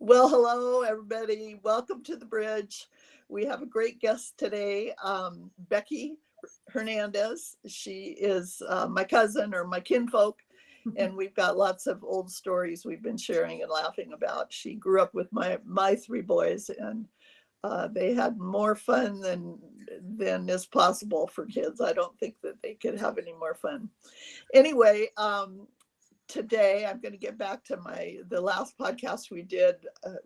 Well, hello, everybody. Welcome to the bridge. We have a great guest today, Becky Hernandez. She is my cousin or my kinfolk, and we've got lots of old stories we've been sharing and laughing about. She grew up with my three boys, and they had more fun than is possible for kids. I don't think that they could have any more fun. Anyway, today I'm going to get back to the last podcast we did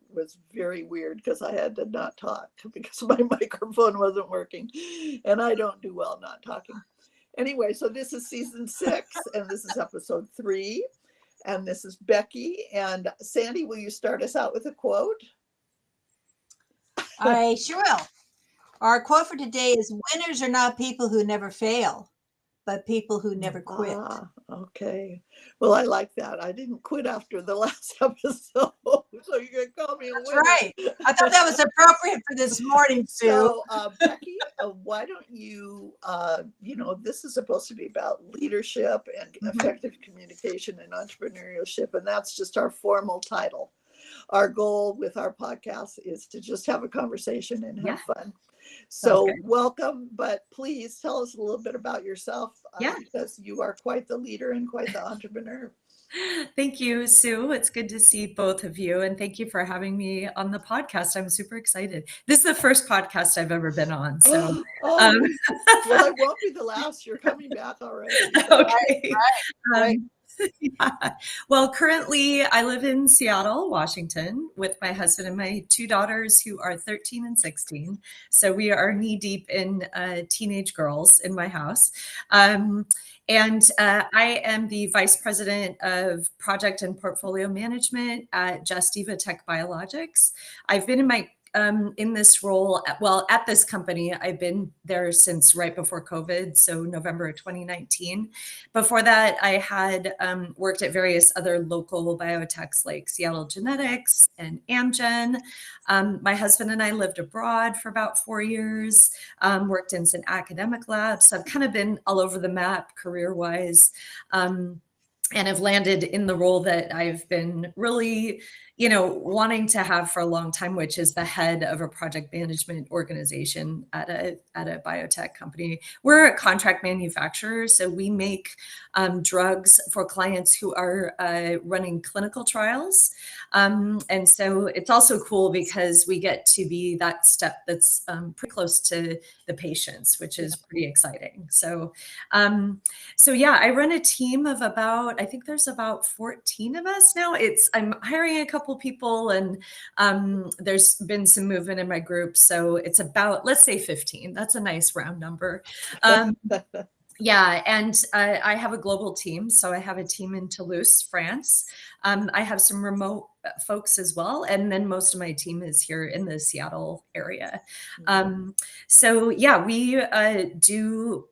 was very weird because I had to not talk because my microphone wasn't working, and I don't do well not talking. Anyway, so this is season 6 and this is episode 3, and this is Becky. And Sandy, will you start us out with a quote? I sure will. Our quote for today is: winners are not people who never fail, but people who never quit. Okay. Well, I like that. I didn't quit after the last episode, so you can call me a winner. That's right. I thought that was appropriate for this morning, Sue. So, Becky, why don't you, this is supposed to be about leadership and effective communication and entrepreneurship, and that's just our formal title. Our goal with our podcast is to just have a conversation and have fun. So welcome, but please tell us a little bit about yourself because you are quite the leader and quite the entrepreneur. Thank you, Sue. It's good to see both of you, and thank you for having me on the podcast. I'm super excited. This is the first podcast I've ever been on. So, well, it won't be the last. You're coming back already. Okay. Right. Yeah. Well, currently I live in Seattle, Washington, with my husband and my 2 daughters who are 13 and 16. So we are knee deep in teenage girls in my house. And I am the vice president of project and portfolio management at Justiva Tech Biologics. I've been in this role, at this company, I've been there since right before COVID, so November of 2019. Before that, I had worked at various other local biotechs like Seattle Genetics and Amgen. My husband and I lived abroad for about 4 years, worked in some academic labs. So I've kind of been all over the map career-wise. And have landed in the role that I've been really, wanting to have for a long time, which is the head of a project management organization at a biotech company. We're a contract manufacturer, so we make drugs for clients who are running clinical trials. And so it's also cool because we get to be that step that's pretty close to the patients, which is pretty exciting. So, I run a team of I think there's about 14 of us now. I'm hiring a couple people, and there's been some movement in my group. So it's about, let's say 15. That's a nice round number. Yeah, and I have a global team. So I have a team in Toulouse, France. I have some remote folks as well. And then most of my team is here in the Seattle area. We do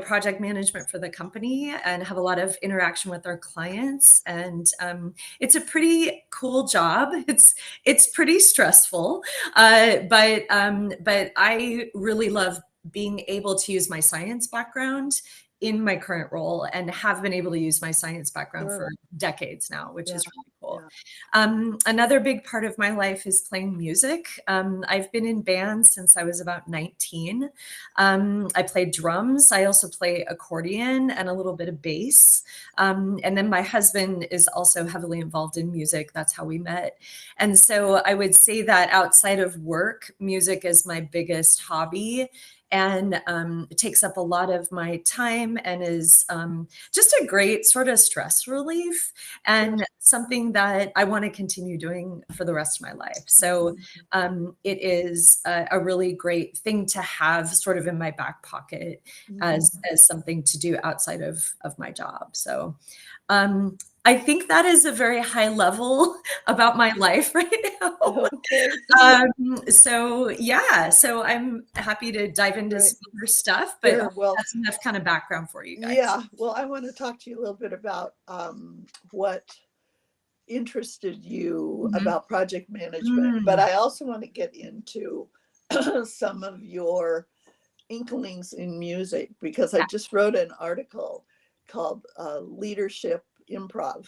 project management for the company and have a lot of interaction with our clients. And it's a pretty cool job. It's pretty stressful, but I really love being able to use my science background in my current role, and have been able to use my science background for decades now, which is really cool. Another big part of my life is playing music. I've been in bands since I was about 19. I play drums. I also play accordion and a little bit of bass. And then my husband is also heavily involved in music. That's how we met. And so I would say that outside of work, music is my biggest hobby. And it takes up a lot of my time and is just a great sort of stress relief and something that I want to continue doing for the rest of my life. So it is a really great thing to have sort of in my back pocket as something to do outside of my job. So I think that is a very high level about my life right now. So I'm happy to dive into some other stuff, but that's enough kind of background for you guys. Yeah, well, I want to talk to you a little bit about what interested you about project management, but I also want to get into some of your inklings in music, because I just wrote an article called Leadership Improv.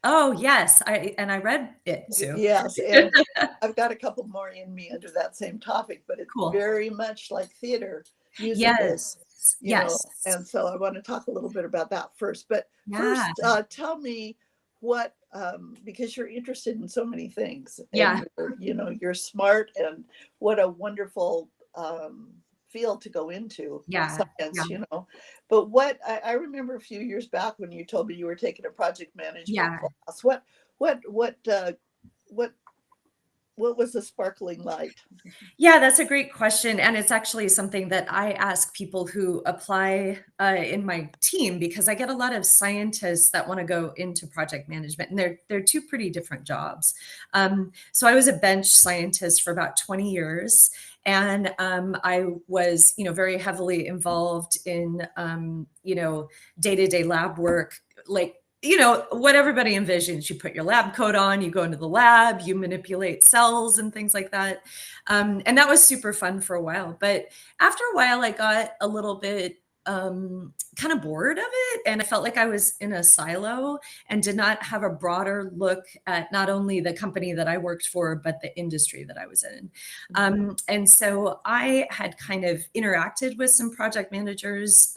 Oh, yes. I read it too. Yes, and I've got a couple more in me under that same topic, but it's Cool. very much like theater, musicals, Yes. you know, Yes. and so I want to talk a little bit about that first. But Yeah. first, tell me what, because you're interested in so many things, Yeah. and you're smart, and what a wonderful field to go into, Yeah. science, Yeah. But what I remember a few years back when you told me you were taking a project management Yeah. class. What what was the sparkling light? Yeah, that's a great question. And it's actually something that I ask people who apply in my team, because I get a lot of scientists that want to go into project management, and they're two pretty different jobs. So I was a bench scientist for about 20 years. And I was, very heavily involved in, day-to-day lab work, like what everybody envisions. You put your lab coat on, you go into the lab, you manipulate cells and things like that. And that was super fun for a while. But after a while, I got a little bit kind of bored of it. And I felt like I was in a silo and did not have a broader look at not only the company that I worked for, but the industry that I was in. And so I had kind of interacted with some project managers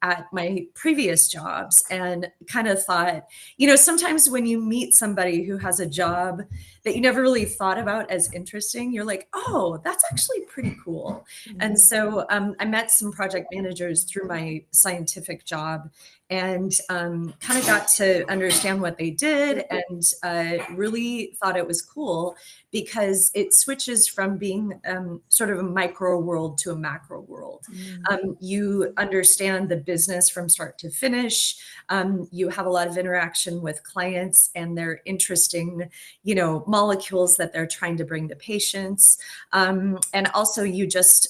at my previous jobs, and kind of thought, sometimes when you meet somebody who has a job that you never really thought about as interesting, you're like, oh, that's actually pretty cool. And so I met some project managers through my scientific job, and kind of got to understand what they did, and really thought it was cool, because it switches from being sort of a micro world to a macro world. You understand the business from start to finish. You have a lot of interaction with clients and their interesting, molecules that they're trying to bring to patients. And also you just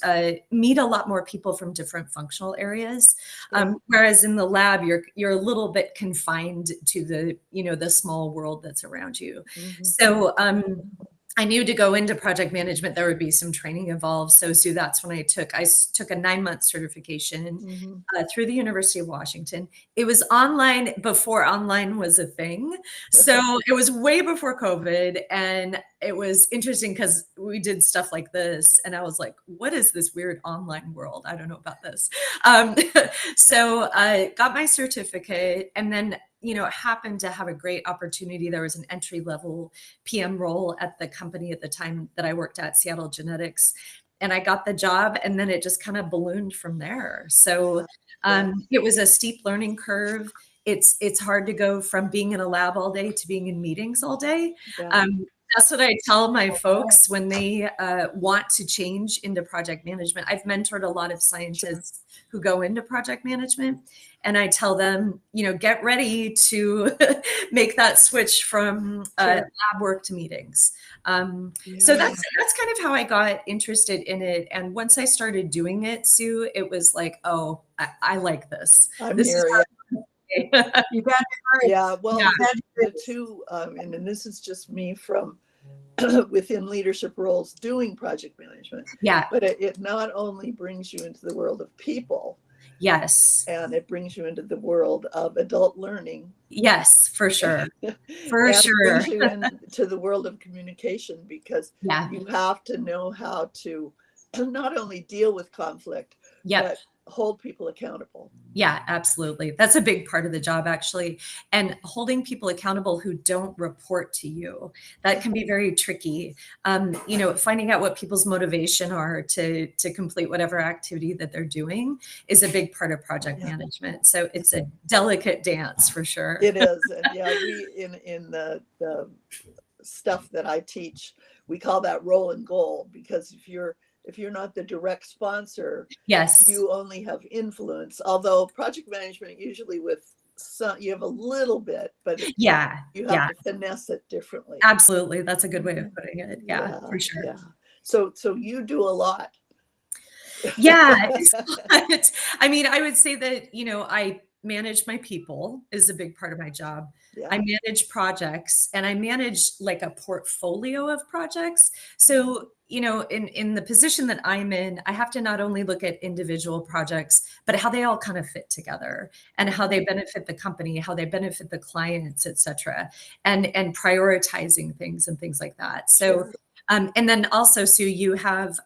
meet a lot more people from different functional areas. Whereas in the lab, you're a little bit confined to the small world that's around you. So I knew to go into project management, there would be some training involved. So Sue, that's when I took a 9-month certification through the University of Washington. It was online before online was a thing. So it was way before COVID. And it was interesting because we did stuff like this. And I was like, what is this weird online world? I don't know about this. So I got my certificate, and then happened to have a great opportunity. There was an entry-level PM role at the company at the time that I worked at, Seattle Genetics, and I got the job, and then it just kind of ballooned from there. So it was a steep learning curve. It's hard to go from being in a lab all day to being in meetings all day. That's what I tell my folks when they want to change into project management. I've mentored a lot of scientists who go into project management, and I tell them, get ready to make that switch from lab work to meetings. So that's kind of how I got interested in it. And once I started doing it, Sue, it was like, oh, I like this. This is You got it. Yeah, well, Yeah. the two, and this is just me from within leadership roles doing project management. Yeah. But it not only brings you into the world of people. Yes. And it brings you into the world of adult learning. Yes, for sure. For and sure. It brings you into the world of communication, because you have to know how to not only deal with conflict, but hold people accountable. Yeah, absolutely. That's a big part of the job, actually. And holding people accountable who don't report to you, that can be very tricky. Finding out what people's motivation are to complete whatever activity that they're doing is a big part of project management. So it's a delicate dance for sure. It is. And we in the stuff that I teach, we call that role and goal, because if you're not the direct sponsor, you only have influence. Although project management, usually with some, you have a little bit, but you have to finesse it differently. Absolutely. That's a good way of putting it. Yeah, for sure. Yeah. So you do a lot. Yeah. I mean, I would say that, manage my people is a big part of my job. Yeah. I manage projects, and I manage like a portfolio of projects. So, in the position that I'm in, I have to not only look at individual projects, but how they all kind of fit together and how they benefit the company, how they benefit the clients, et cetera, and prioritizing things and things like that. So, Sure. and then also, Sue, you have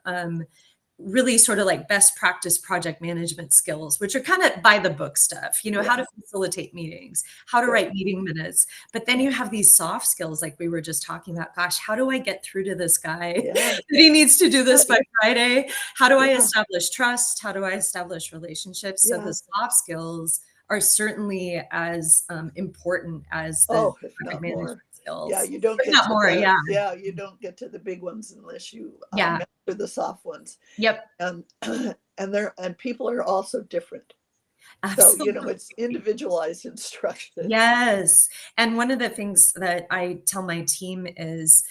really sort of like best practice project management skills, which are kind of by the book stuff, how to facilitate meetings, how to write meeting minutes. But then you have these soft skills, like we were just talking about. Gosh, how do I get through to this guy that he needs to do this by Friday? How do I establish trust? How do I establish relationships? So the soft skills are certainly as important as the if project not management more. skills. Yeah, you don't If get not to more, the, yeah. you don't get to the big ones unless you Yeah. master the soft ones. Yep. And people are also different. Absolutely. So, it's individualized instruction. Yes. And one of the things that I tell my team is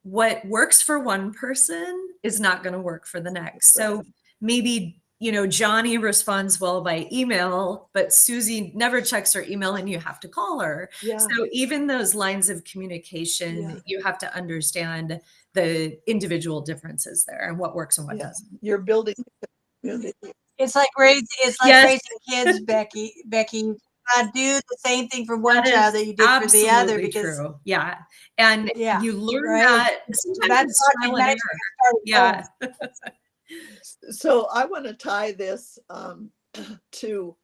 what works for one person is not going to work for the next. Right. So maybe, Johnny responds well by email, but Susie never checks her email and you have to call her. Yeah. So even those lines of communication, you have to understand the individual differences there and what works and what doesn't. You're building a community. It's like raising kids, Becky. You gotta do the same thing for one child that you did for the other, because true. Yeah. And you learn that sometimes that's it's trial and error. Yeah. So I want to tie this to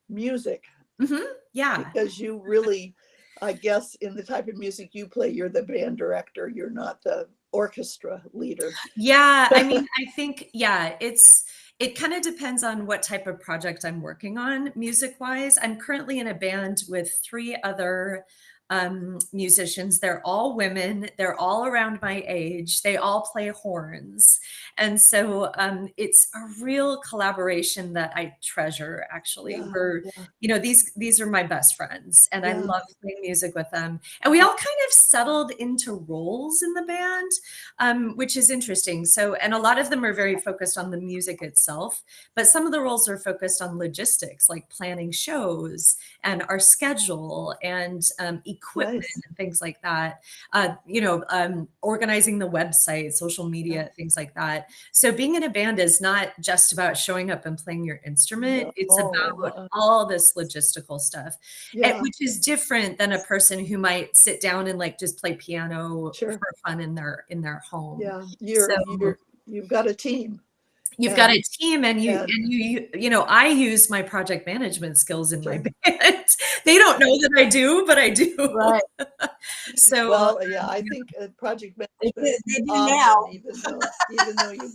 music. Mm-hmm. Yeah. Because you really, I guess, in the type of music you play, you're the band director. You're not the orchestra leader. Yeah. I mean, I think, it kind of depends on what type of project I'm working on music wise. I'm currently in a band with 3 other musicians. They're all women. They're all around my age. They all play horns. And so it's a real collaboration that I treasure, actually. These are my best friends, and I love playing music with them. And we all kind of settled into roles in the band, which is interesting. So, and a lot of them are very focused on the music itself, but some of the roles are focused on logistics, like planning shows and our schedule and equipment and things like that, organizing the website, social media, things like that. So being in a band is not just about showing up and playing your instrument. It's about all this logistical stuff, which is different than a person who might sit down and like just play piano for fun in their home. Yeah, you've got a team. You've got a team, and I use my project management skills in my band. They don't know that I do, but I do. Right. So, I think project management, they do now. Even though you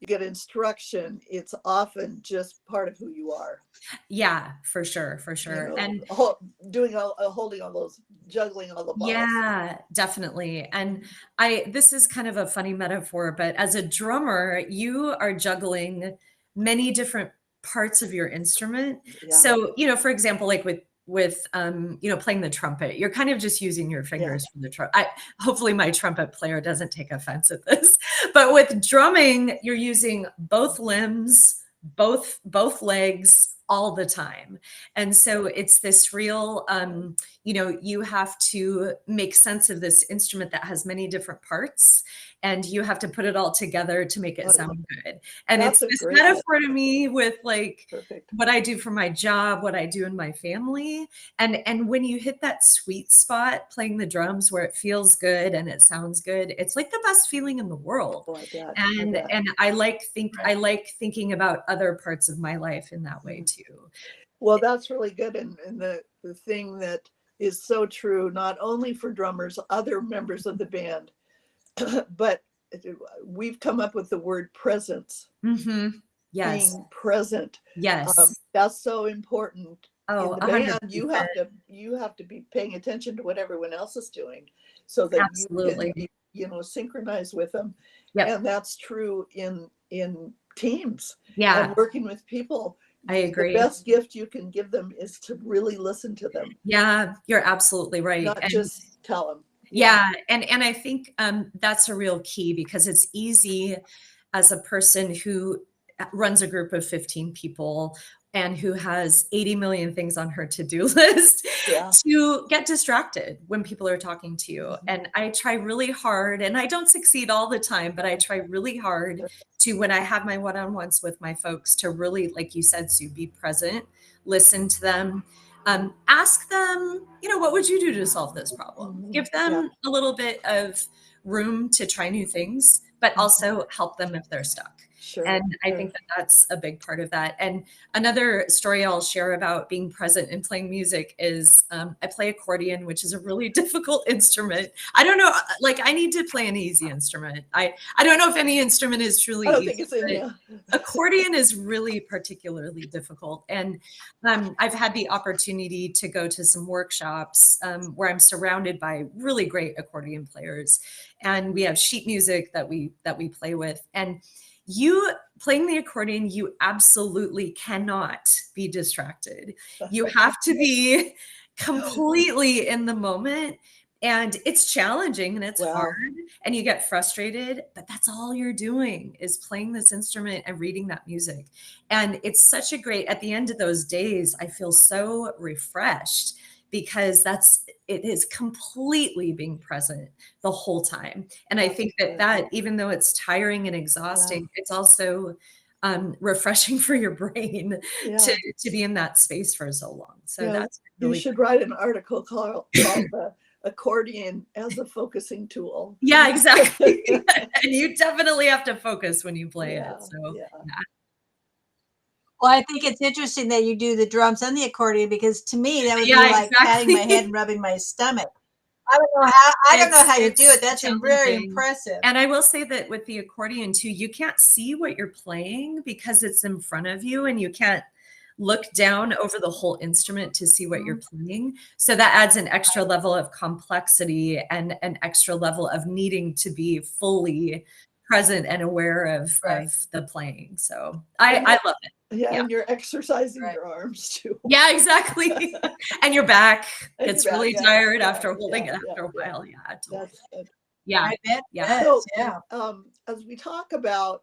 get instruction, it's often just part of who you are. Yeah, for sure. And holding all those, juggling all the balls. Yeah, definitely. And this is kind of a funny metaphor, but as a drummer, you are juggling many different parts of your instrument. So, for example, like with playing the trumpet, you're kind of just using your fingers for the trumpet. Hopefully my trumpet player doesn't take offense at this, but with drumming, you're using both limbs, both legs all the time. And so it's this real, you have to make sense of this instrument that has many different parts, and you have to put it all together to make it sound good. And it's this metaphor to me with like what I do for my job, what I do in my family. And when you hit that sweet spot playing the drums where it feels good and it sounds good, it's like the best feeling in the world. And I like thinking about other parts of my life in that way too. Well, that's really good. And the thing that is so true, not only for drummers, other members of the band, but we've come up with the word presence. Mm-hmm. Yes. Being present. Yes. That's so important. Oh, in the band, you have to be paying attention to what everyone else is doing, so that you can synchronize with them. And that's true in teams. And working with people. I agree. The best gift you can give them is to really listen to them. Yeah, you're absolutely right. Not just tell them. Yeah. And I think that's a real key, because it's easy as a person who runs a group of 15 people and who has 80 million things on her to-do list to get distracted when people are talking to you. And I try really hard, and I don't succeed all the time, but I try really hard to, when I have my one-on-ones with my folks, to really, like you said, Sue, be present, listen to them, ask them, what would you do to solve this problem? Give them a little bit of room to try new things, but also help them if they're stuck. And I think that that's a big part of that. And another story I'll share about being present and playing music is I play accordion, which is a really difficult instrument. I don't know, like I need to play an easy instrument. I don't know if any instrument is truly easy. Think it's in you. Accordion is really particularly difficult. And I've had the opportunity to go to some workshops where I'm surrounded by really great accordion players. And we have sheet music that we play with. And you playing the accordion, you absolutely cannot be distracted. You have to be completely in the moment. And it's challenging and it's hard and you get frustrated, but that's all you're doing is playing this instrument and reading that music. And it's such a great, at the end of those days, I feel so refreshed because it is completely being present the whole time. And I think that even though it's tiring and exhausting, it's also refreshing for your brain to be in that space for so long. So that's really, you should write an article called the accordion as a focusing tool. Yeah, exactly. And you definitely have to focus when you play it. So Well, I think it's interesting that you do the drums and the accordion, because to me that would be like patting my head and rubbing my stomach. I don't know how you do it. That's very impressive. And I will say that with the accordion too, you can't see what you're playing because it's in front of you and you can't look down over the whole instrument to see what you're playing. So that adds an extra level of complexity and an extra level of needing to be fully present and aware of the playing. So I love it. Yeah, and you're exercising your arms too. Yeah, exactly. And your back gets really tired after holding it after a while. Yeah, totally. That's good. Yeah. So, as we talk about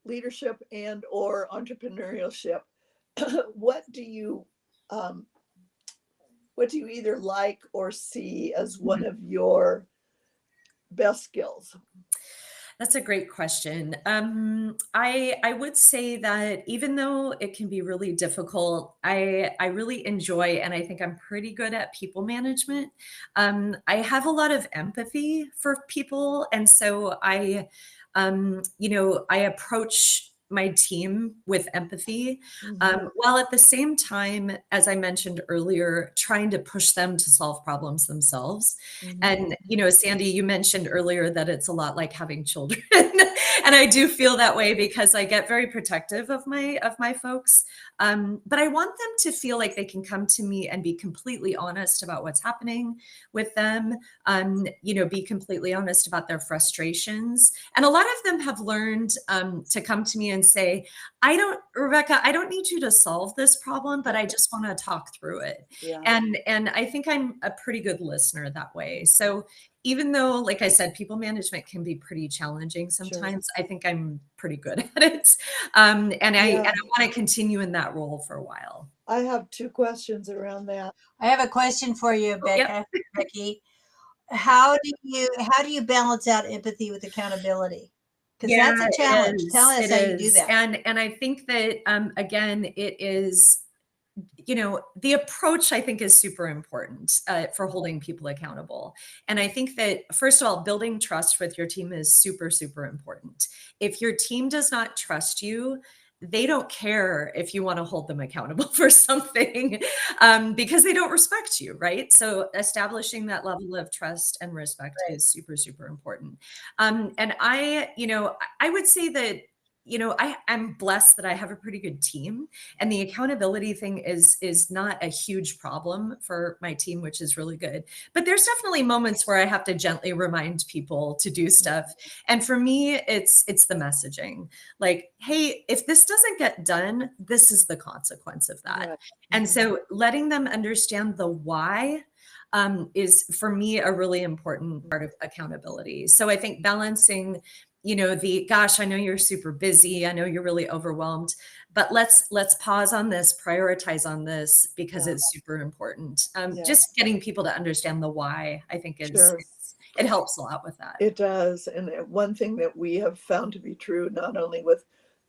leadership and or entrepreneurship, what do you either like or see as one of your best skills? That's a great question. I would say that even though it can be really difficult, I really enjoy, and I think I'm pretty good at people management. I have a lot of empathy for people. And so I approach my team with empathy, while at the same time, as I mentioned earlier, trying to push them to solve problems themselves. And, Sandy, you mentioned earlier that it's a lot like having children. And I do feel that way because I get very protective of my folks. But I want them to feel like they can come to me and be completely honest about what's happening with them, be completely honest about their frustrations. And a lot of them have learned to come to me and say, Rebecca, I don't need you to solve this problem, but I just want to talk through it. And I think I'm a pretty good listener that way. So even though, like I said, people management can be pretty challenging sometimes, I think I'm pretty good at it. And I want to continue in that role for a while. I have 2 questions around that. I have a question for you, Becky. How do you balance out empathy with accountability? Because that's a challenge. Tell us how you do that. And I think that, again, it is, the approach I think is super important for holding people accountable. And I think that, first of all, building trust with your team is super, super important. If your team does not trust you, they don't care if you want to hold them accountable for something because they don't respect you, right? So establishing that level of trust and respect is super, super important. And I would say that, I'm blessed that I have a pretty good team, and the accountability thing is not a huge problem for my team, which is really good. But there's definitely moments where I have to gently remind people to do stuff. And for me, it's the messaging. Like, hey, if this doesn't get done, this is the consequence of that. Right. And so letting them understand the why is for me a really important part of accountability. So I think balancing gosh, I know you're super busy. I know you're really overwhelmed, but let's pause on this, prioritize on this, because it's super important. Just getting people to understand the why, I think it helps a lot with that. It does. And one thing that we have found to be true, not only with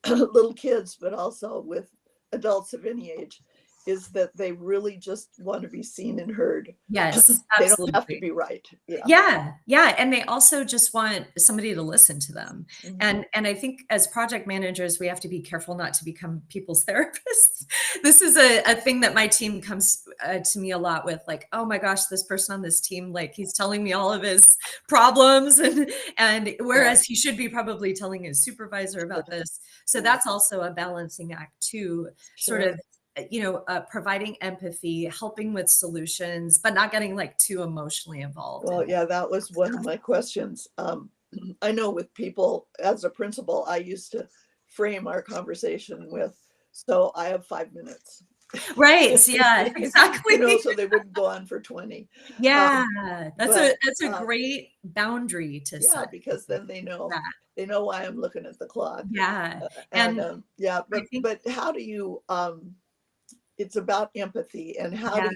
little kids, but also with adults of any age, is that they really just want to be seen and heard. Yes, they absolutely. don't have to be right. Yeah. And they also just want somebody to listen to them. And I think as project managers, we have to be careful not to become people's therapists. This is a thing that my team comes to me a lot with, like, oh my gosh, this person on this team, like, he's telling me all of his problems, and whereas he should be probably telling his supervisor about this. So that's also a balancing act too, sort of, providing empathy, helping with solutions, but not getting like too emotionally involved. Well, yeah, that was one of my questions. I know with people, as a principal, I used to frame our conversation with, so I have 5 minutes. Right. Yeah, exactly. So they wouldn't go on for 20. Yeah. That's a great boundary to set. Yeah, because then they know why I'm looking at the clock. Yeah. But how do you, it's about empathy, and how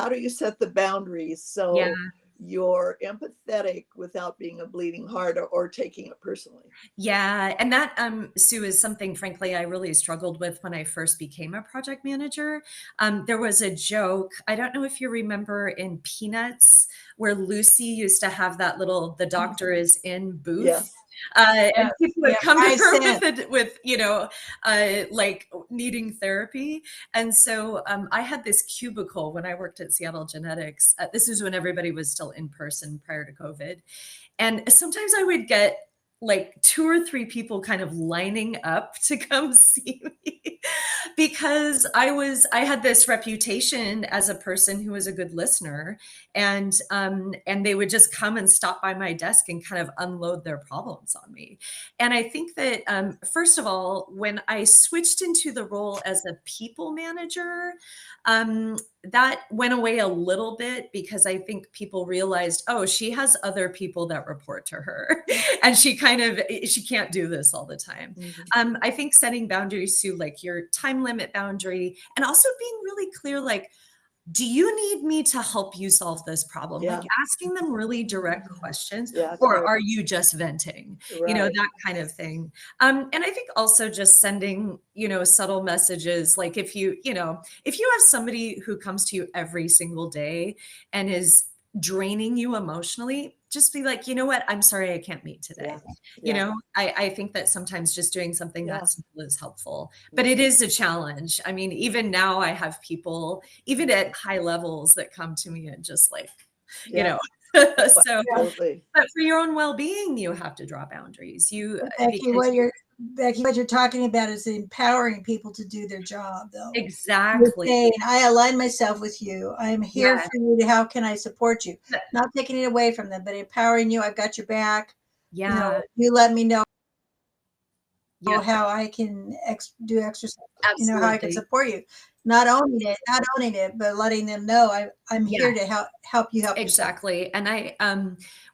do you set the boundaries so you're empathetic without being a bleeding heart or taking it personally? Yeah. And that, Sue, is something, frankly, I really struggled with when I first became a project manager. There was a joke, I don't know if you remember, in Peanuts, where Lucy used to have that little, the doctor is in booth. Yes. And people would come to her with like needing therapy. And so I had this cubicle when I worked at Seattle Genetics. This is when everybody was still in person prior to COVID. And sometimes I would get like 2 or 3 people kind of lining up to come see me because I had this reputation as a person who was a good listener, and they would just come and stop by my desk and kind of unload their problems on me. And I think that first of all, when I switched into the role as a people manager, that went away a little bit, because I think people realized, oh, she has other people that report to her and she can't do this all the time. I think setting boundaries too, like your time limit boundary, and also being really clear, like, do you need me to help you solve this problem? Like asking them really direct questions, or are you just venting? That kind of thing. And I think also just sending, subtle messages. Like if you have somebody who comes to you every single day and is draining you emotionally, just be like, you know what, I'm sorry, I can't meet today. I think that sometimes just doing something that simple is helpful, but it is a challenge. I mean, even now I have people, even at high levels, that come to me and just like, so, but for your own well-being, you have to draw boundaries. Becky, what you're talking about is empowering people to do their job, though. Exactly. Saying, I align myself with you. I'm here for you. How can I support you? Not taking it away from them, but empowering you. I've got your back. Yeah. You let me know how I can do exercise. Absolutely. How I can support you. Not owning it, but letting them know I'm here to help you help exactly yourself. And I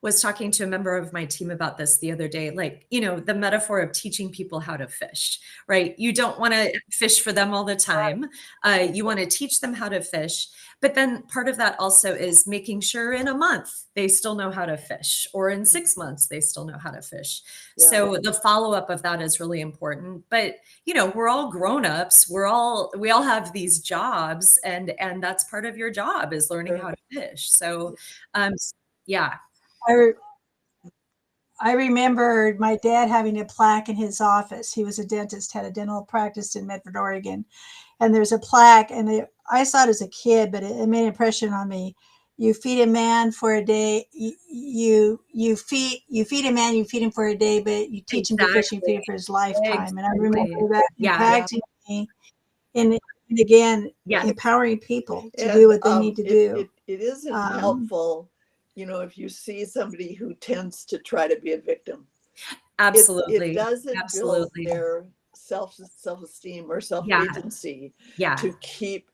was talking to a member of my team about this the other day, like, the metaphor of teaching people how to fish, right? You don't want to fish for them all the time. You want to teach them how to fish. But then part of that also is making sure in a month they still know how to fish, or in 6 months they still know how to fish. So the follow-up of that is really important. But we're all grown-ups. We all have these jobs, and that's part of your job, is learning how to fish. So I remember my dad having a plaque in his office. He was a dentist, had a dental practice in Medford, Oregon. And there's a plaque, and I saw it as a kid, but it made an impression on me. You feed a man for a day. You feed a man. You feed him for a day, but you teach him to fish. You feed him for his lifetime. And I remember that impacting me. And again, empowering people to do what they need to do. It isn't helpful, if you see somebody who tends to try to be a victim. Absolutely. It doesn't build their self-esteem or self-agency to keep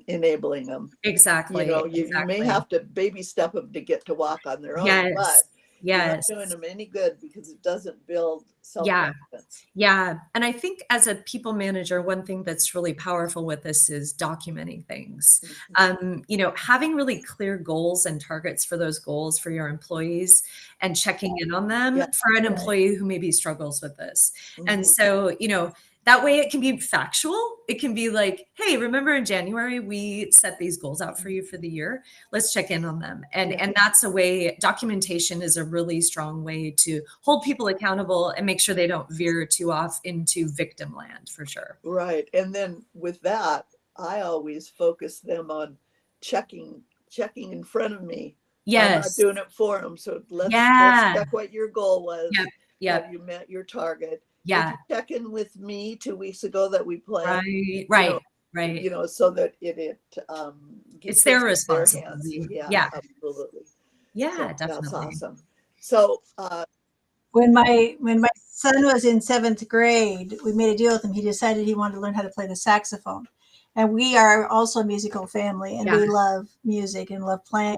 enabling them. Exactly. You may have to baby step them to get to walk on their own, but you're not Yes. doing them any good because it doesn't build Yeah. self-confidence. Yeah. And I think as a people manager, one thing that's really powerful with this is documenting things. Having really clear goals and targets for those goals for your employees and checking in on them Yeah. for an employee who maybe struggles with this. And Mhm. so, that way it can be factual. It can be like, hey, remember in January, we set these goals out for you for the year. Let's check in on them. And that's a way, documentation is a really strong way to hold people accountable and make sure they don't veer too off into victim land, for sure. Right. And then with that, I always focus them on checking in front of me. I'm not Yes. doing it for them. So let's Yeah. check what your goal was. Yep. Have you met your target? Yeah. Did you check in with me 2 weeks ago that we planned? Right. So that It's gets their in hands. responsibility. Yeah, absolutely. Yeah, So definitely. that's awesome. So When my son was in 7th grade, we made a deal with him. He decided he wanted to learn how to play the saxophone. And we are also a musical family, and we love music and love playing.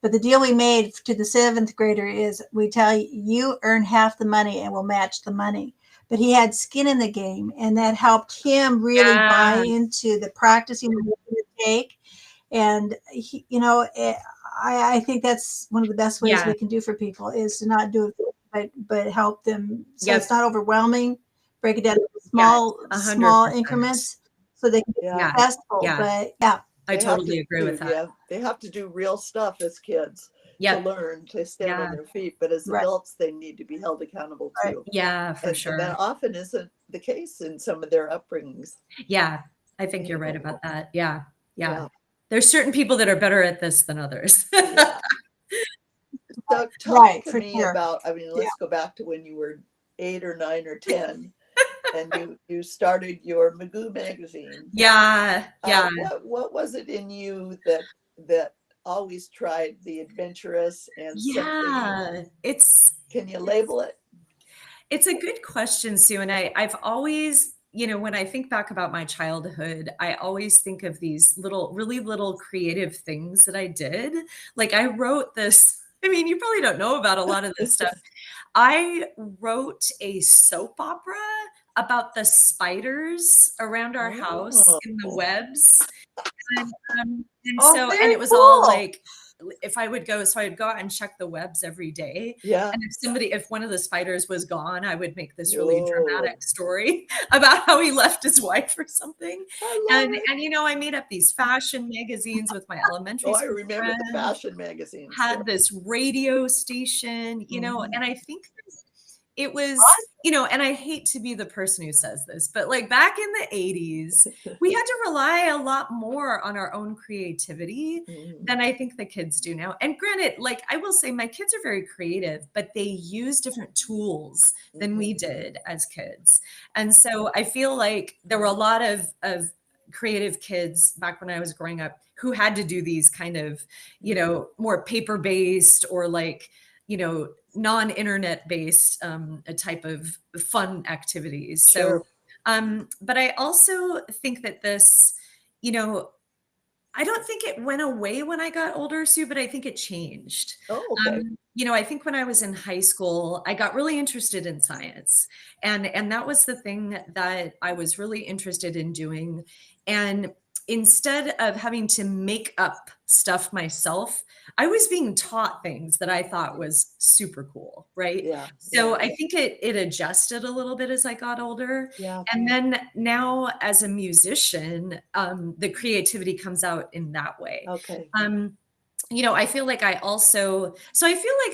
But the deal we made to the 7th grader is we tell you, you earn half the money and we'll match the money. But he had skin in the game, and that helped him really buy into the practicing he was going to take. And he, I think that's one of the best ways we can do for people is to not do it, but help them. So it's not overwhelming. Break it down into small increments so they can be successful. But I totally agree with that. Yeah, they have to do real stuff as kids to learn to stand on their feet. But as adults, they need to be held accountable too. Yeah, for sure. And that often isn't the case in some of their upbringings. Yeah, I think you're right about that. Yeah. There's certain people that are better at this than others. So talk to me about, let's go back to when you were 8 or 9 or 10 and you started your Magoo magazine. Yeah. What was it in you that always tried the adventurous and something? Can you label it? It's a good question, Sue. And I've always, when I think back about my childhood, I always think of these really little creative things that I did. Like I wrote this, you probably don't know about a lot of this stuff. I wrote a soap opera about the spiders around our house in the webs. And it was all like, if I would go, so I'd go out and check the webs every day. Yeah. And if one of the spiders was gone, I would make this really dramatic story about how he left his wife or something. And I made up these fashion magazines with my elementary school I remember friends. the fashion magazines. Had this radio station, and I think it was, and I hate to be the person who says this, but like back in the 80s, we had to rely a lot more on our own creativity than I think the kids do now. And granted, like I will say my kids are very creative, but they use different tools than we did as kids. And so I feel like there were a lot of creative kids back when I was growing up who had to do these kind of, more paper-based or like, non-internet based a type of fun activities. Sure. So, but I also think that this, I don't think it went away when I got older, Sue, but I think it changed. Oh, okay. I think when I was in high school, I got really interested in science, and that was the thing that I was really interested in doing. And instead of having to make up stuff myself, I was being taught things that I thought was super cool, right? Yeah. So I think it adjusted a little bit as I got older. Yeah. And then now as a musician, the creativity comes out in that way. Okay. I feel like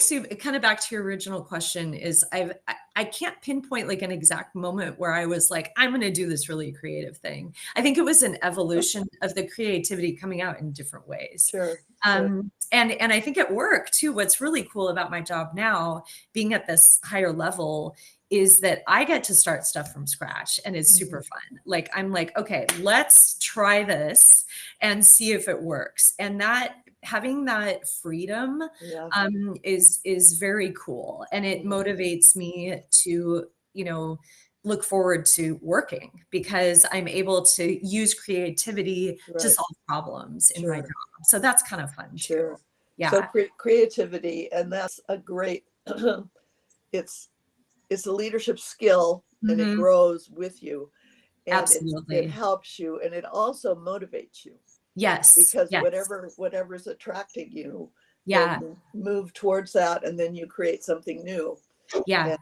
Sue, kind of back to your original question is I can't pinpoint like an exact moment where I was like, I'm going to do this really creative thing. I think it was an evolution of the creativity coming out in different ways. Sure. And I think it worked too. What's really cool about my job now, being at this higher level, is that I get to start stuff from scratch and it's super fun. Like, I'm like, okay, let's try this and see if it works. And that having that freedom is very cool. And it motivates me to, look forward to working because I'm able to use creativity to solve problems in my job. So that's kind of fun too. So Yeah. creativity, and that's a great, it's a leadership skill, and it Hmm. grows with you, and it Absolutely. helps you, and it also motivates you, Yes. because Yes. whatever's attracting you, then Yeah. you move towards that, and then you create something new. Yeah. And yeah,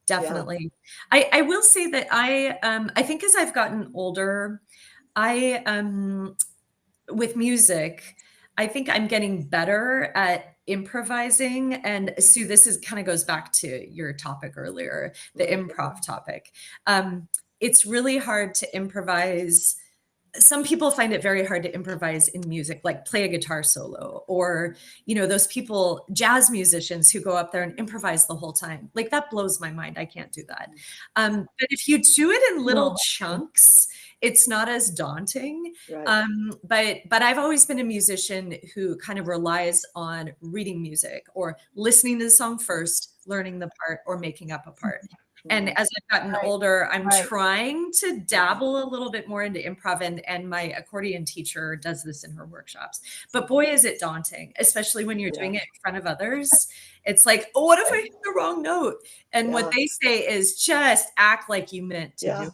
Definitely. I will say that I think as I've gotten older, I with music, I think I'm getting better at improvising. And Sue, this is kind of goes back to your topic earlier, the right. improv topic. It's really hard to improvise. Some people find it very hard to improvise in music, like play a guitar solo, or those people, jazz musicians who go up there and improvise the whole time. Like, that blows my mind. I can't do that. But if you do it in little No. chunks, it's not as daunting. Right. But I've always been a musician who kind of relies on reading music or listening to the song first, learning the part, or making up a part. And as I've gotten Right. older, I'm Right. trying to dabble a little bit more into improv, and my accordion teacher does this in her workshops. But boy, is it daunting, especially when you're doing it in front of others. It's like, oh, what if I hit the wrong note? And what they say is just act like you meant to do.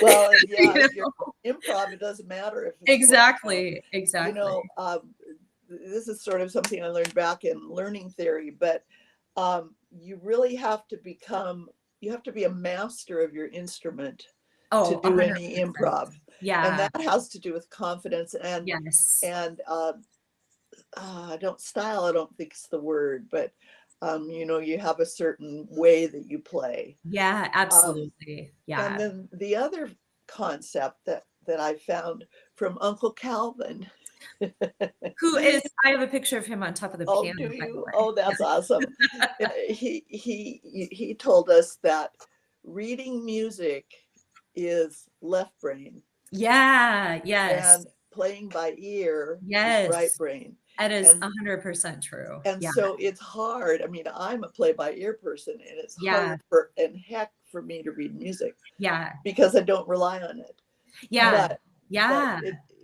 Well, and if You you're improv, it doesn't matter if it's Exactly. this is sort of something I learned back in learning theory, but you really have to be a master of your instrument to do 100%. any improv. Yeah. And that has to do with confidence and Yes. I don't think it's the word, but you have a certain way that you play. Yeah, absolutely. And then the other concept that I found from Uncle Calvin. Who is, I have a picture of him on top of the Oh, piano, do by the you? way. Oh, that's awesome. He told us that reading music is left brain. Yeah, yes. And playing by ear Yes. is right brain. That is And 100% true. And Yeah. so it's hard. I mean, I'm a play by ear person, and it's Yeah. hard heck for me to read music. Yeah. Because I don't rely on it. Yeah. But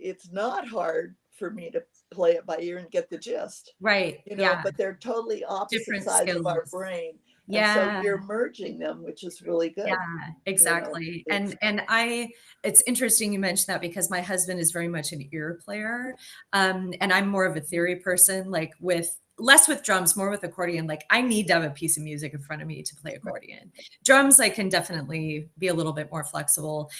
it's not hard for me to play it by ear and get the gist. Right. But they're totally opposite Different sides of our skills. brain. Yeah. And so you're merging them, which is really good. Yeah, exactly. And it's interesting you mentioned that, because my husband is very much an ear player. And I'm more of a theory person, like less with drums, more with accordion. Like, I need to have a piece of music in front of me to play accordion. Drums, I can definitely be a little bit more flexible.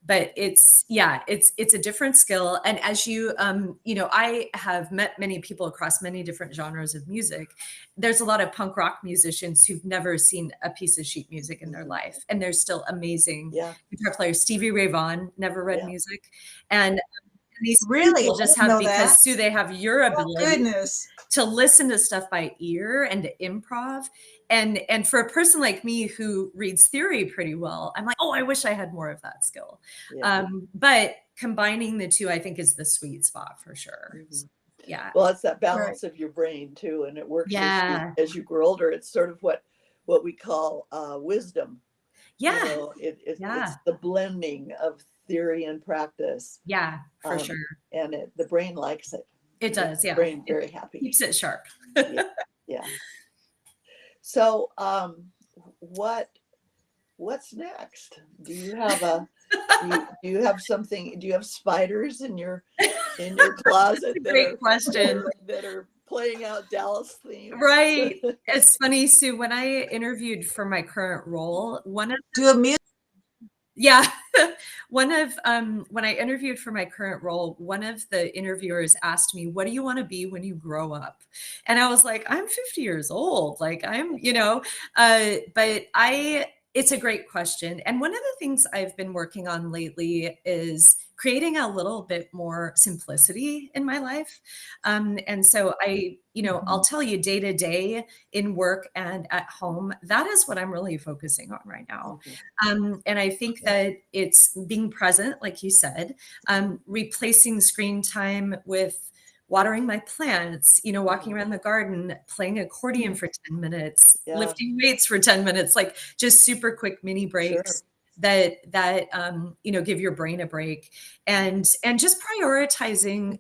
But it's a different skill. And as I have met many people across many different genres of music. There's a lot of punk rock musicians who've never seen a piece of sheet music in their life, and they're still amazing guitar players. Stevie Ray Vaughan never read music, and these people just have, because Sue, they have your ability to listen to stuff by ear and to improv. And for a person like me who reads theory pretty well, I'm like, oh, I wish I had more of that skill. But combining the two, I think, is the sweet spot for sure. Yeah. Well, it's that balance of your brain too, and it works as you grow older. It's sort of what we call wisdom. Yeah. It's the blending of theory and practice. Yeah, for sure. And the brain likes it. It does. Yeah. The brain very happy. Keeps it sharp. Yeah. So, what's next? Do you have do you have something? Do you have spiders in your closet? Great question. That are playing out Dallas themes. Right. It's funny, Sue, when I interviewed for my current role, when I interviewed for my current role, one of the interviewers asked me, what do you want to be when you grow up? And I was like, I'm 50 years old. Like, it's a great question. And one of the things I've been working on lately is creating a little bit more simplicity in my life. And so I'll tell you, day to day in work and at home, that is what I'm really focusing on right now. And I think that it's being present, like you said, replacing screen time with watering my plants, walking around the garden, playing accordion for 10 minutes, lifting weights for 10 minutes, like just super quick mini breaks that give your brain a break, and just prioritizing,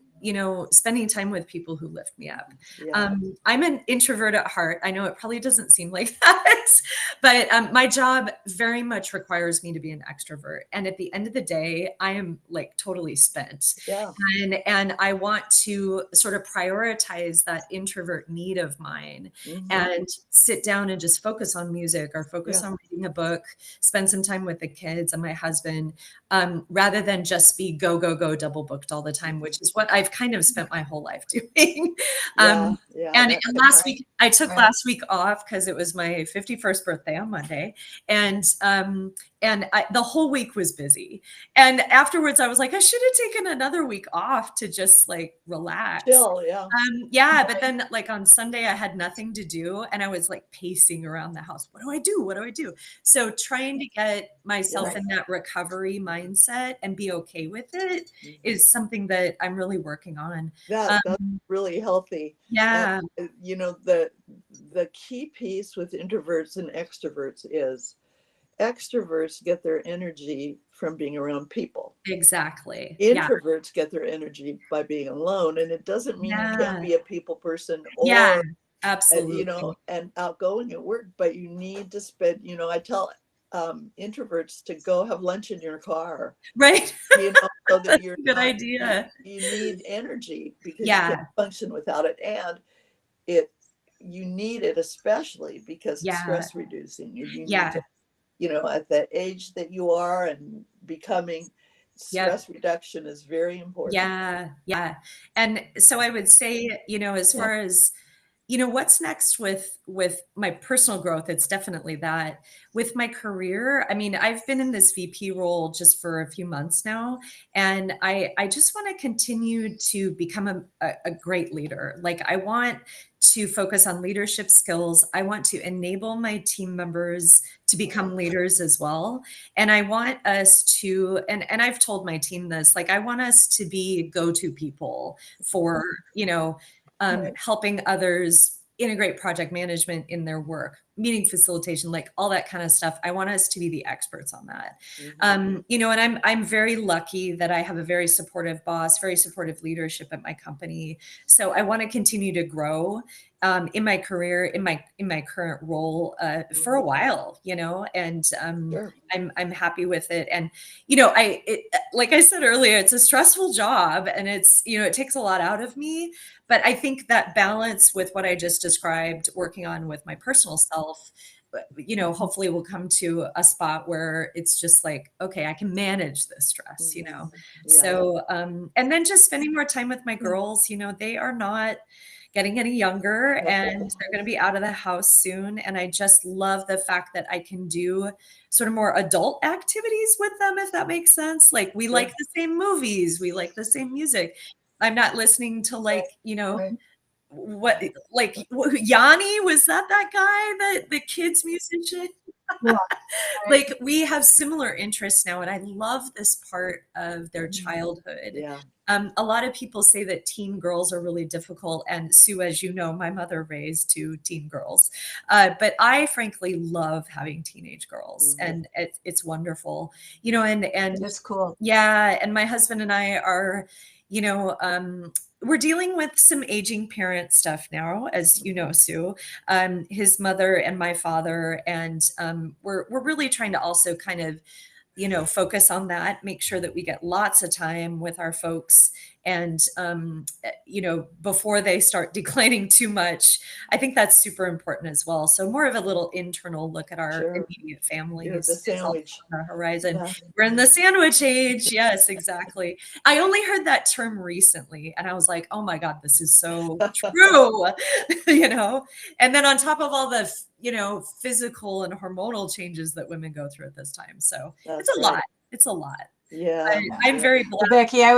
spending time with people who lift me up. Yeah. I'm an introvert at heart. I know it probably doesn't seem like that, but my job very much requires me to be an extrovert. And at the end of the day, I am like totally spent. Yeah. And I want to sort of prioritize that introvert need of mine and sit down and just focus on music or focus on reading a book, spend some time with the kids and my husband, rather than just be go, go, go, double booked all the time, which is what I've kind of spent my whole life doing. And last week, I took last week off because it was my 51st birthday on Monday. And the whole week was busy. And afterwards, I was like, I should have taken another week off to just like relax. Chill, yeah. But then like on Sunday, I had nothing to do and I was like pacing around the house. What do I do? What do I do? So trying to get myself in that recovery mindset and be okay with it is something that I'm really working on. That's really healthy. Yeah. And, the key piece with introverts and extroverts is extroverts get their energy from being around people. Exactly. Introverts get their energy by being alone. And it doesn't mean you can't be a people person or, absolutely. And outgoing at work, but you need to spend, I tell introverts to go have lunch in your car. Right. So that you're good idea. You need energy because you can't function without it. And you need it especially because it's stress reducing. You need to, at the age that you are and becoming, stress reduction is very important. Yeah. And so I would say, as far as, what's next with my personal growth, it's definitely that. With my career, I mean, I've been in this VP role just for a few months now, and I just want to continue to become a great leader. Like I want to focus on leadership skills. I want to enable my team members to become leaders as well. And I want us to, and I've told my team this, like I want us to be go-to people for, helping others integrate project management in their work, meeting facilitation, like all that kind of stuff. I want us to be the experts on that. And I'm very lucky that I have a very supportive boss, very supportive leadership at my company. So I want to continue to grow in my career, in my current role for a while, and I'm happy with it. And, like I said earlier, it's a stressful job and it's, it takes a lot out of me. But I think that balance with what I just described, working on with my personal self, hopefully we'll come to a spot where it's just like, okay, I can manage this stress, So, and then just spending more time with my girls, they are not getting any younger and they're going to be out of the house soon. And I just love the fact that I can do sort of more adult activities with them, if that makes sense. Like we like the same movies, we like the same music. I'm not listening to like, what, like Yanni, was that guy, the kids musician? Like we have similar interests now. And I love this part of their childhood. A lot of people say that teen girls are really difficult. And Sue, as you know, my mother raised 2 teen girls. But I frankly love having teenage girls and it's wonderful, and that's cool. Yeah. And my husband and I are, we're dealing with some aging parent stuff now, as you know, Sue, his mother and my father. And we're really trying to also kind of, focus on that, make sure that we get lots of time with our folks. And, before they start declining too much, I think that's super important as well. So more of a little internal look at our immediate family is the sandwich on our horizon. We're in the sandwich age. Yes, exactly. I only heard that term recently and I was like, oh my God, this is so true, and then on top of all the, physical and hormonal changes that women go through at this time. So it's a lot. It's a lot. Yeah. I'm very blessed. Becky, I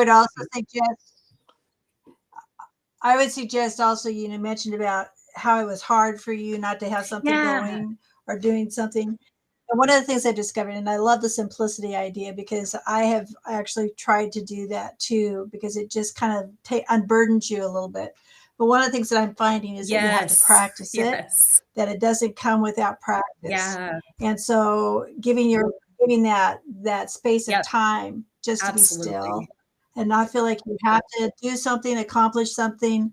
would suggest also, you mentioned about how it was hard for you not to have something going or doing something. And one of the things I discovered, and I love the simplicity idea because I have actually tried to do that too, because it just kind of unburdens you a little bit. But one of the things that I'm finding is that you have to practice it, that it doesn't come without practice. Yeah. And so giving that space of time just to be still and not feel like you have to do something, accomplish something.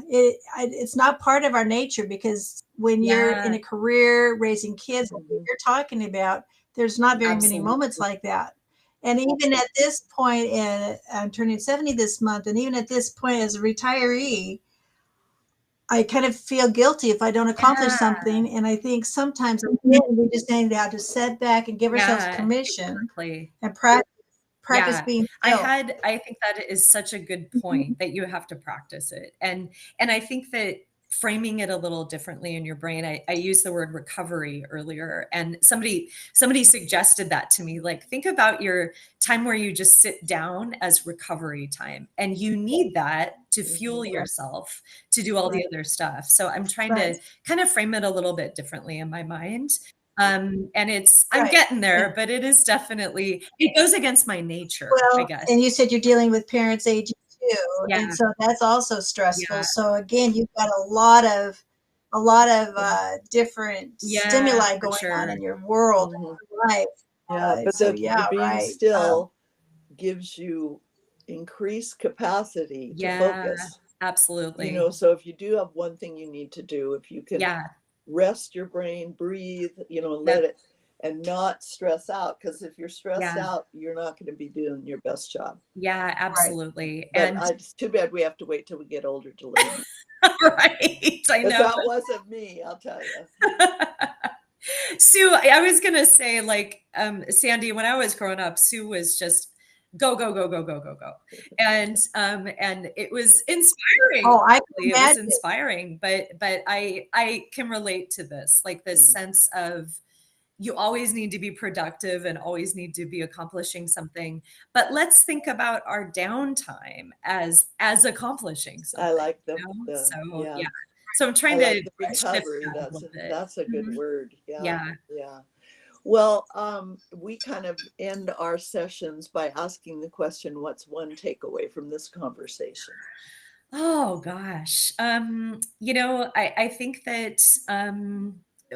It's not part of our nature, because when you're in Yeah. a career raising kids, like Mhm. you're talking about, there's not very many Absolutely. moments like that. And even at this point, and I'm turning 70 this month, and even at this point as a retiree, I kind of feel guilty if I don't accomplish Yeah. something. And I think sometimes again, we just need to have to set back and give ourselves Yeah. permission Exactly. and practice Yeah, being still. I think that is such a good point, that you have to practice it. And I think that framing it a little differently in your brain, I used the word recovery earlier, and somebody suggested that to me. Like, think about your time where you just sit down as recovery time, and you need that to fuel Mhm. yourself to do all the Right. other stuff. So I'm trying Right. to kind of frame it a little bit differently in my mind. And I'm Right. getting there, And but it is definitely, it goes against my nature, I well, guess. and you said you're dealing with parents aging too, Yeah, and so that's also stressful. yeah, So again, you've got a lot of different yeah, stimuli for going on sure. in your world, Mhm. in your life. Yeah, but So the yeah, being right. still gives you increased capacity to Yeah, focus. absolutely. So if you do have one thing you need to do, if you can Yeah, rest your brain, breathe, yep, let it, and not stress out. Because if you're stressed yeah, out, you're not going to be doing your best job. yeah, Right. absolutely. But And it's too bad we have to wait till we get older to learn. right, I Because know. that wasn't me, I'll tell you. Sue, I was gonna say, like, Sandy, when I was growing up, Sue was just go, go, go, go, go, go, go. And it was inspiring. Oh, I can It was imagine. inspiring, but I can relate to this, like this Mm. sense of you always need to be productive and always need to be accomplishing something. But let's think about our downtime as accomplishing I something, like So yeah, yeah. So I'm I trying like to the shift recovery. that a little bit. That's a good Mhm. word. Yeah, Yeah. yeah. Well, we kind of end our sessions by asking the question, what's one takeaway from this conversation? Oh gosh. I think that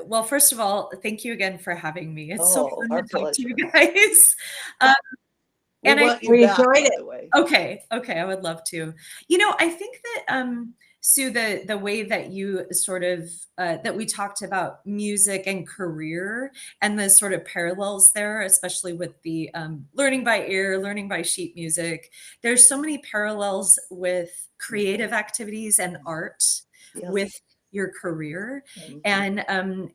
well, first of all, thank you again for having me. It's so Oh, fun to our talk to you pleasure. guys. Um, We and I want you We back, enjoyed by it. the way. Okay, I would love to. I think that Sue, the way that you sort of that we talked about music and career and the sort of parallels there, especially with the learning by ear, learning by sheet music. There's so many parallels with creative activities and art with Yes. your career, Mhm.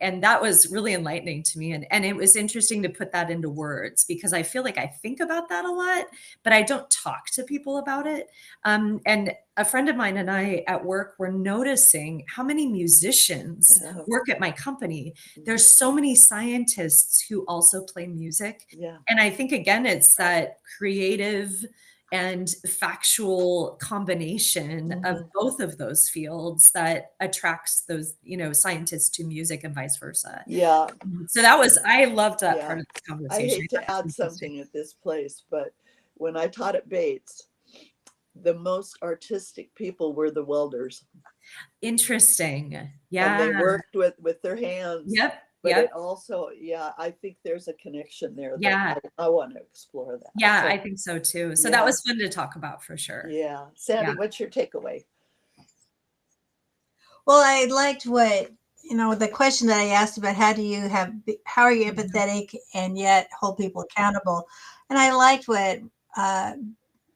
and that was really enlightening to me, and it was interesting to put that into words, because I feel like I think about that a lot, but I don't talk to people about it. And a friend of mine and I at work were noticing how many musicians Yeah. work at my company. Mhm. There's so many scientists who also play music. Yeah. And I think, again, it's that creative and factual combination of Mhm. both of those fields that attracts those, scientists to music and vice versa. Yeah. So I loved that Yeah. part of this I conversation. I hate thought to it was add interesting. something at this place, but when I taught at Bates, the most artistic people were the welders, Interesting. and Yeah. they worked with their hands. Yep. But Yep. it also, yeah, I think there's a connection there that Yeah. I want to explore that. Yeah, So I think so too. So that yeah, was fun to talk about for sure. yeah. Yeah. Sandy, what's your takeaway? Well, I liked the question that I asked about how are you Mhm. empathetic and yet hold people accountable? And I liked what uh,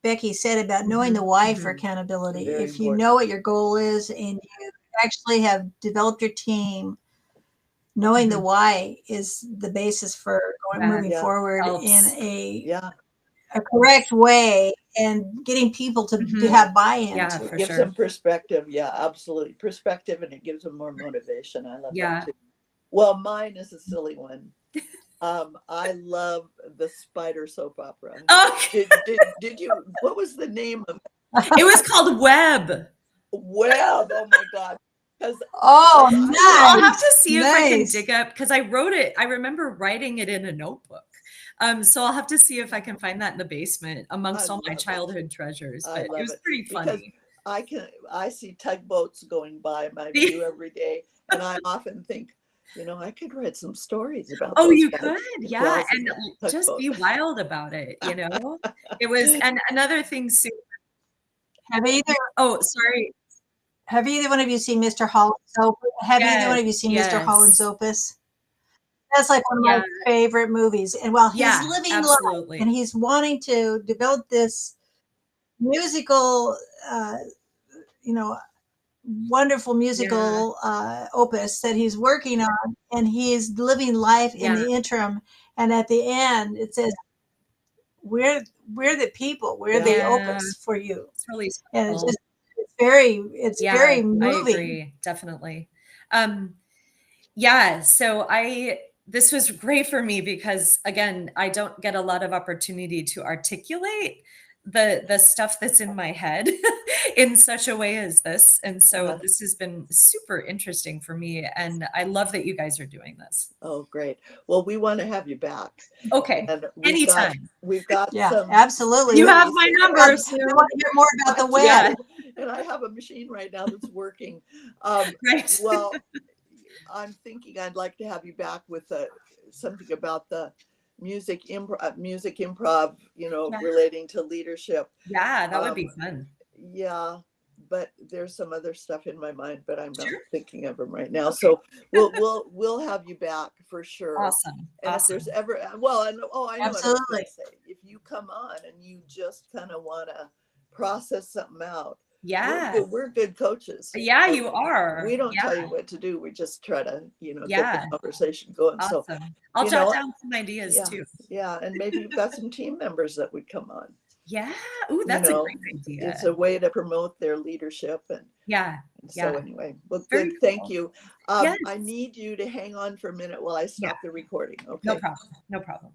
Becky said about knowing the Mhm. why for Mhm. accountability. Very If you important. know what your goal is and you actually have developed your team, knowing the Mhm. why is the basis for Yeah, moving Yeah, forward in helps. yeah. a correct way and getting people to Mhm. have buy-in Yeah, to It for it. gives sure. them perspective. Yeah, absolutely. Perspective, and it gives them more motivation. I love that Yeah. too. Well, mine is a silly one. I love the Spider soap opera. Oh, Did you, what was the name of it? it was called Web. Web. Oh my God. Because Oh, So I'll have nice. to see if I can Nice. dig up, because I wrote it. I remember writing it in a notebook. So I'll have to see if I can find that in the basement I amongst all my love it. childhood treasures. I But it love was it pretty because funny. I see tugboats going by my view every day, and I often think, You know, I could write some stories about Oh, those you guys. could, The yeah, gals in and the just be tugboat. wild about it, you know? It was, and another thing, Sue. Have either Oh, sorry. have either one of you seen Mr. Holland's Opus? Have either one Yes, of you seen Mr. Holland's yes. Opus? That's like one of Yeah, my favorite movies. And while he's yeah, living life and absolutely. he's wanting to develop this musical, uh, you know, wonderful Yeah, musical opus that he's working on, and he's living life in yeah, the interim. And at the end, it says, "We're we're the people. We're Yeah. the yeah. opus for you." It's really And it's special. just it's Yeah, very I moving. agree, definitely. Um, yeah, so this was great for me because again, I don't get a lot of opportunity to articulate the stuff that's in my head in such a way as this. And so Uh, this has been super interesting for me. And I love that you guys are doing this. oh, great. Well, we want to have you back. Okay, And anytime. we've got Yeah, some absolutely. You We have stories my that number, want Sue. to hear more about the I do, web. Yeah, and I have a machine right now that's working. right. Well, I'm thinking I'd like to have you back with something about the music improv, you know, Yeah, relating to leadership. yeah, that would Um, be fun. yeah, but there's some other stuff in my mind, but I'm not Sure. thinking of them right now. Okay. So we'll have you back for sure. Awesome. And if there's Awesome. ever, well, I know, oh, I know what I was going Absolutely. to say. If you come on and you just kind of want to process something out, Yeah. we're good coaches. Yeah, And you are. we don't Yeah. tell you what to do. We just try to, you know, get the Yeah. conversation going. So, Awesome. I'll you jot know, down some ideas yeah, too. yeah. And maybe you've got some team members that would come on. Yeah. Ooh, You that's a know, great it's idea. a way to promote their leadership. Yeah. So Yeah. anyway, well, Very good. Thank cool. you. Yes. I need you to hang on for a minute while I Yeah. stop the recording. No Okay. problem. No problem.